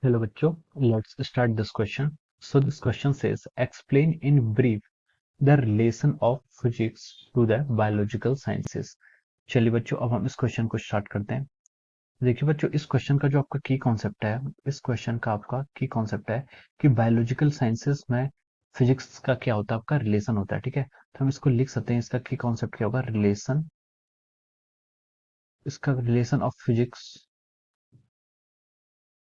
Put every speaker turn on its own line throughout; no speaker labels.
Hello बच्चों, let's start this question. So this question says, explain in brief the relation of physics to the biological sciences. चलिए बच्चों, अब हम इस question को स्टार्ट करते हैं। देखिए बच्चों, इस क्वेश्चन का जो आपका की कॉन्सेप्ट है, इस क्वेश्चन का आपका की कॉन्सेप्ट है कि बायोलॉजिकल साइंसेस में फिजिक्स का क्या होता है, आपका रिलेशन होता है। ठीक है, तो हम इसको लिख सकते हैं। इसका की कॉन्सेप्ट क्या होगा? रिलेशन, इसका relation of physics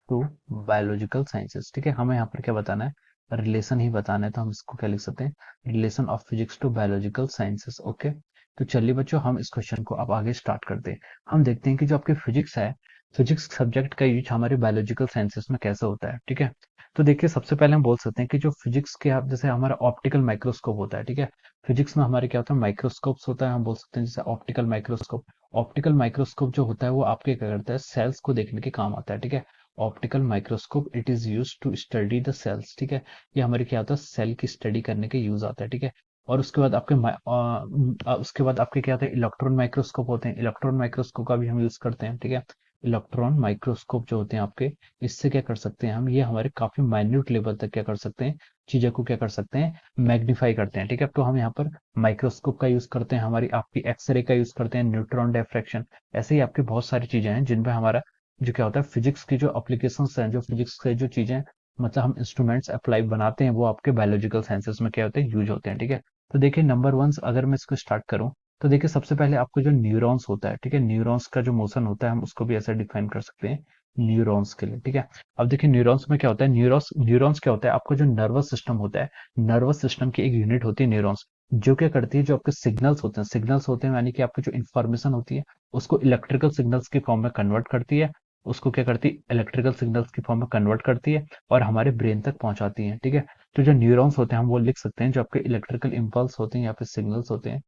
to biological sciences. ठीक है, हमें यहाँ पर क्या बताना है? रिलेशन ही बताना है, तो हम इसको क्या लिख सकते हैं? Relation of physics to biological sciences. Okay, तो चलिए बच्चों, हम इस क्वेश्चन को अब आगे स्टार्ट करते हैं। हम देखते हैं कि जो आपकी फिजिक्स है, फिजिक्स सब्जेक्ट का यूज हमारे बायोलॉजिकल साइंसेस में कैसे होता है। ठीक है, तो देखिए, सबसे पहले हम बोल सकते हैं कि जो फिजिक्स के आप जैसे हमारा ऑप्टिकल माइक्रोस्कोप होता है। ठीक है, फिजिक्स में हमारे क्या होता है? माइक्रोस्कोप्स होता है। हम बोल सकते हैं जैसे ऑप्टिकल माइक्रोस्कोप। ऑप्टिकल माइक्रोस्कोप जो होता है वो आपके क्या करता है? सेल्स को देखने के काम आता है। ठीक है, optical microscope it is use to study the cells. ठीक है, ये हमारे क्या होता है? सेल की स्टडी करने के यूज आता है। ठीक है, और उसके बाद आपके उसके बाद आपके क्या होते हैं? इलेक्ट्रॉन माइक्रोस्कोप होते हैं। इलेक्ट्रॉन माइक्रोस्कोप का भी हम यूज करते हैं। ठीक है, इलेक्ट्रॉन माइक्रोस्कोप जो होते हैं आपके, इससे क्या कर सकते हैं हम? ये हमारे काफी माइन्यूट लेवल तक क्या कर सकते हैं? चीजों को क्या कर सकते हैं? मैग्नीफाई करते हैं। ठीक है, तो हम यहाँ पर माइक्रोस्कोप का यूज करते हैं, हमारी आपकी एक्सरे का यूज करते हैं, न्यूट्रॉन डिफ्रैक्शन। ऐसे ही आपकी बहुत सारी चीजें हैं जिनपे हमारा जो क्या होता है? फिजिक्स की जो एप्लीकेशंस हैं, जो फिजिक्स से जो चीजें मतलब हम इंस्ट्रूमेंट्स अप्लाई बनाते हैं, वो आपके बायोलॉजिकल साइंसेस में क्या होते हैं? यूज होते हैं। ठीक है, तो देखिए नंबर वन, अगर मैं इसको स्टार्ट करूं, तो देखिए सबसे पहले आपको जो न्यूरॉन्स होता है, ठीक है, न्यूरॉन्स का जो मोशन होता है, हम उसको भी ऐसे डिफाइन कर सकते हैं न्यूरॉन्स के लिए। ठीक है, अब देखिए न्यूरॉन्स में क्या होता है? न्यूरॉन्स न्यूरॉन्स क्या होता है? आपका जो नर्वस सिस्टम होता है, नर्वस सिस्टम की एक यूनिट होती है न्यूरॉन्स, जो क्या करती है? जो आपके सिग्नल्स होते हैं, सिग्नल्स होते हैं यानी कि आपकी जो इन्फॉर्मेशन होती है, उसको इलेक्ट्रिकल सिग्नल्स की फॉर्म में कन्वर्ट करती है। उसको क्या करती है? इलेक्ट्रिकल सिग्नल्स की फॉर्म में कन्वर्ट करती है और हमारे ब्रेन तक पहुंचाती है। ठीक है, तो जो न्यूरॉन्स होते हैं हम वो लिख सकते हैं, जो आपके इलेक्ट्रिकल इम्पल्स होते हैं या फिर सिग्नल्स होते हैं,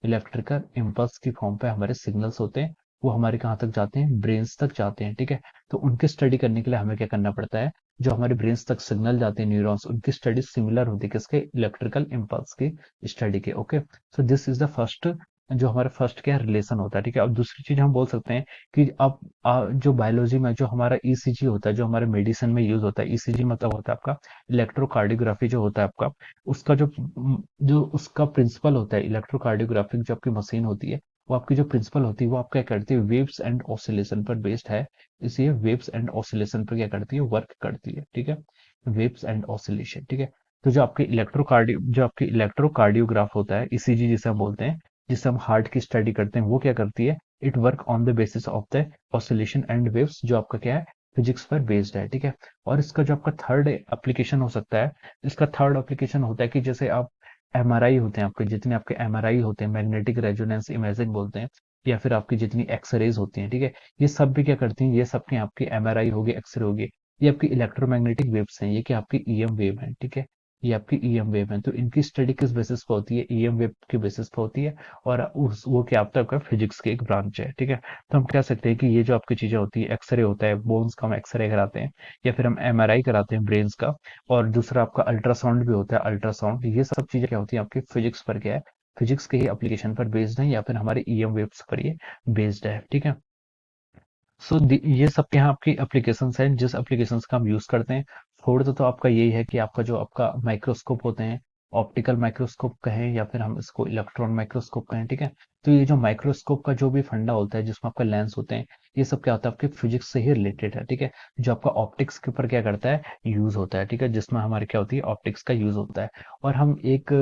इलेक्ट्रिकल इम्पल्स की फॉर्म पे हमारे सिग्नल्स होते हैं, वो हमारे कहाँ तक जाते हैं? ब्रेन्स तक जाते हैं। ठीक है, तो उनकी स्टडी करने के लिए हमें क्या करना पड़ता है? जो हमारे ब्रेन्स तक सिग्नल जाते हैं न्यूरॉन्स, उनकी स्टडी सिमिलर होती है किसके? इलेक्ट्रिकल इम्पल्स की स्टडी के। Okay, so this is the first, जो हमारा फर्स्ट क्या रिलेशन होता है। ठीक है, अब दूसरी चीज हम बोल सकते हैं कि अब जो बायोलॉजी में जो हमारा ईसीजी होता है, जो हमारे मेडिसिन में यूज होता है, ईसीजी मतलब होता है आपका इलेक्ट्रोकार्डियोग्राफी जो होता है आपका, उसका जो उसका प्रिंसिपल होता है, इलेक्ट्रोकार्डियोग्राफिक जो आपकी मशीन होती है, वो आपकी जो प्रिंसिपल होती है वो आप क्या करती है? वेव्स एंड ऑसिलेशन पर बेस्ड है, इसलिए वेव्स एंड ऑसिलेशन पर क्या करती है? वर्क करती है। ठीक है, वेव्स एंड ऑसिलेशन। ठीक है, तो जो आपकी इलेक्ट्रोकार्डियोग्राफ होता है, ईसीजी जिसे हम बोलते हैं, जिससे हम हार्ट की स्टडी करते हैं, वो क्या करती है? It work on the basis of the oscillation and waves, जो आपका क्या है? फिजिक्स पर बेस्ड है। ठीक है, और इसका जो आपका थर्ड एप्लीकेशन हो सकता है, इसका थर्ड एप्लीकेशन होता है कि जैसे आप एमआरआई होते हैं, आपके जितने आपके एमआरआई होते हैं, मैग्नेटिक रेजोनेंस इमेजिंग बोलते हैं, या फिर आपकी जितनी एक्सरेज होती हैं, ठीक है, ये सब भी क्या करती हैं? ये सब की आपकी एमआरआई होगी, एक्सरे होगी, ये आपकी इलेक्ट्रोमैग्नेटिक वेव्स हैं, ये क्या आपकी ईएम वेव है। ठीक है, ये आपकी ईएम वेव है, तो इनकी स्टडी किस बेसिस पर होती है? ईएम वेव के बेसिस पर होती है, और उस वो क्या आपका फिजिक्स की एक ब्रांच है। ठीक है, तो हम कह सकते हैं कि ये जो आपकी चीजें होती है, एक्सरे होता है, बोन्स का हम एक्सरे कराते हैं, या फिर हम एमआरआई कराते हैं ब्रेन्स का, और दूसरा आपका अल्ट्रासाउंड भी होता है, अल्ट्रासाउंड, ये सब चीजें क्या होती है? आपकी फिजिक्स पर क्या है? फिजिक्स के ही एप्लीकेशन पर बेस्ड है, या फिर हमारे ईएम वेव्स पर ये बेस्ड है। ठीक है, सो ये सब के यहाँ आपकी एप्लीकेशंस हैं, जिस एप्लीकेशंस का हम यूज करते हैं। फोर्थ तो आपका यही है कि आपका जो आपका माइक्रोस्कोप होते हैं, ऑप्टिकल माइक्रोस्कोप कहें या फिर हम इसको इलेक्ट्रॉन माइक्रोस्कोप कहें। ठीक है, तो ये जो माइक्रोस्कोप का जो भी फंडा होता है, जिसमें आपका लेंस होते हैं, ये सब क्या होता है? आपके फिजिक्स से ही रिलेटेड है। ठीक है, जो आपका ऑप्टिक्स के ऊपर क्या करता है? यूज होता है। ठीक है, जिसमें हमारे क्या होती है? ऑप्टिक्स का यूज होता है। और हम एक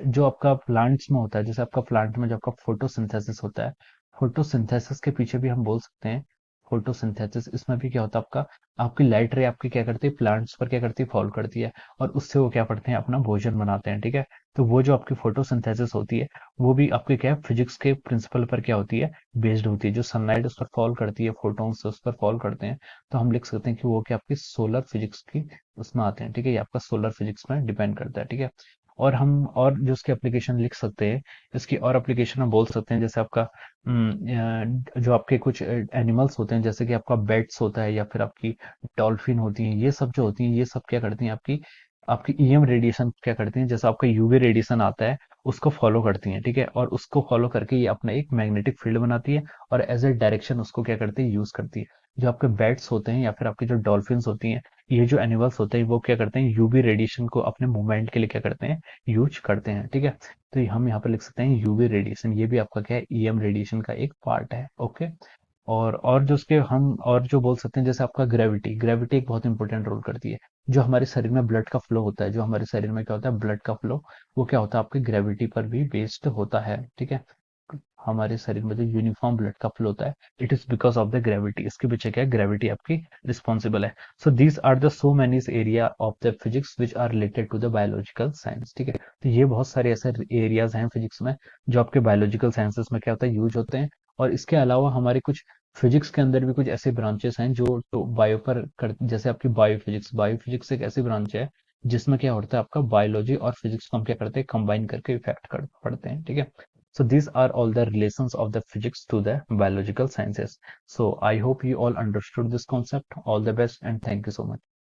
जो आपका प्लांट्स में होता है, जैसे आपका प्लांट में जो आपका फोटोसिंथेसिस होता है, फोटोसिंथेसिस के पीछे भी हम बोल सकते हैं फोटोसिंथेसिस, इसमें भी क्या होता है? आपका आपकी लाइट रे आपकी क्या करती है? प्लांट्स पर क्या करती है? फॉल करती है, और उससे वो क्या पढ़ते हैं? अपना भोजन बनाते हैं। ठीक है, तो वो जो आपकी फोटोसिंथेसिस होती है, वो भी आपके क्या है? फिजिक्स के प्रिंसिपल पर क्या होती है? बेस्ड होती है। जो सनलाइट उस पर फॉल करती है, फोटोन्स उस पर फॉल करते हैं, तो हम लिख सकते हैं कि वो क्या आपकी सोलर फिजिक्स की उसमें आते हैं। ठीक है, ये आपका सोलर फिजिक्स में डिपेंड करता है। ठीक है, और हम और जो उसकी एप्लीकेशन लिख सकते हैं, इसकी और एप्लीकेशन हम बोल सकते हैं, जैसे आपका जो आपके कुछ एनिमल्स होते हैं, जैसे कि आपका बेट्स होता है या फिर आपकी डॉल्फिन होती हैं, ये सब जो होती हैं, ये सब क्या करती हैं? आपकी आपकी ईएम रेडिएशन क्या करती हैं? जैसे आपका यूवी रेडिएशन आता है, उसको फॉलो करती हैं, ठीक है, और उसको फॉलो करके ये अपना एक मैग्नेटिक फील्ड बनाती है और एज ए डायरेक्शन उसको क्या करती है, यूज करती है। जो आपके बैट्स होते हैं या फिर आपके जो डॉल्फिन्स होती हैं, ये जो एनिमल्स होते हैं वो क्या करते हैं, यूवी रेडिएशन को अपने मूवमेंट के लिए क्या करते हैं, यूज करते हैं, ठीक है। तो हम यहाँ पर लिख सकते हैं यूवी रेडिएशन, ये भी आपका क्या है, ईएम रेडिएशन का एक पार्ट है, ओके। और जो उसके हम और जो बोल सकते हैं, जैसे आपका ग्रेविटी, ग्रेविटी एक बहुत इंपॉर्टेंट रोल करती है। जो हमारे शरीर में ब्लड का फ्लो होता है, जो हमारे शरीर में क्या होता है, ब्लड का फ्लो, वो क्या होता है, आपकी ग्रेविटी पर भी बेस्ड होता है, ठीक है। हमारे शरीर में जो यूनिफॉर्म ब्लड का फ्लो होता है, it is because of the gravity. इसके पीछे क्या है, ग्रेविटी आपकी रिस्पॉन्सिबल है। So these are the so many area of the physics which are related to the biological science, ठीक है। तो ये बहुत सारे ऐसे एरियाज हैं फिजिक्स में जो आपके बायोलॉजिकल साइंसेस में क्या होता है, यूज होते हैं। और इसके अलावा हमारे कुछ फिजिक्स के अंदर भी कुछ ऐसे ब्रांचेस हैं जो तो बायो जैसे आपकी बायोफिजिक्स, बायोफिजिक्स एक ऐसी ब्रांच है जिसमें क्या होता है, आपका बायोलॉजी और फिजिक्स को हम क्या करते हैं, कंबाइन करके इफेक्ट कर पढ़ते हैं, ठीक है। So these are all the relations of the physics to the biological sciences. So I hope you all understood this concept. All the best and thank you so much.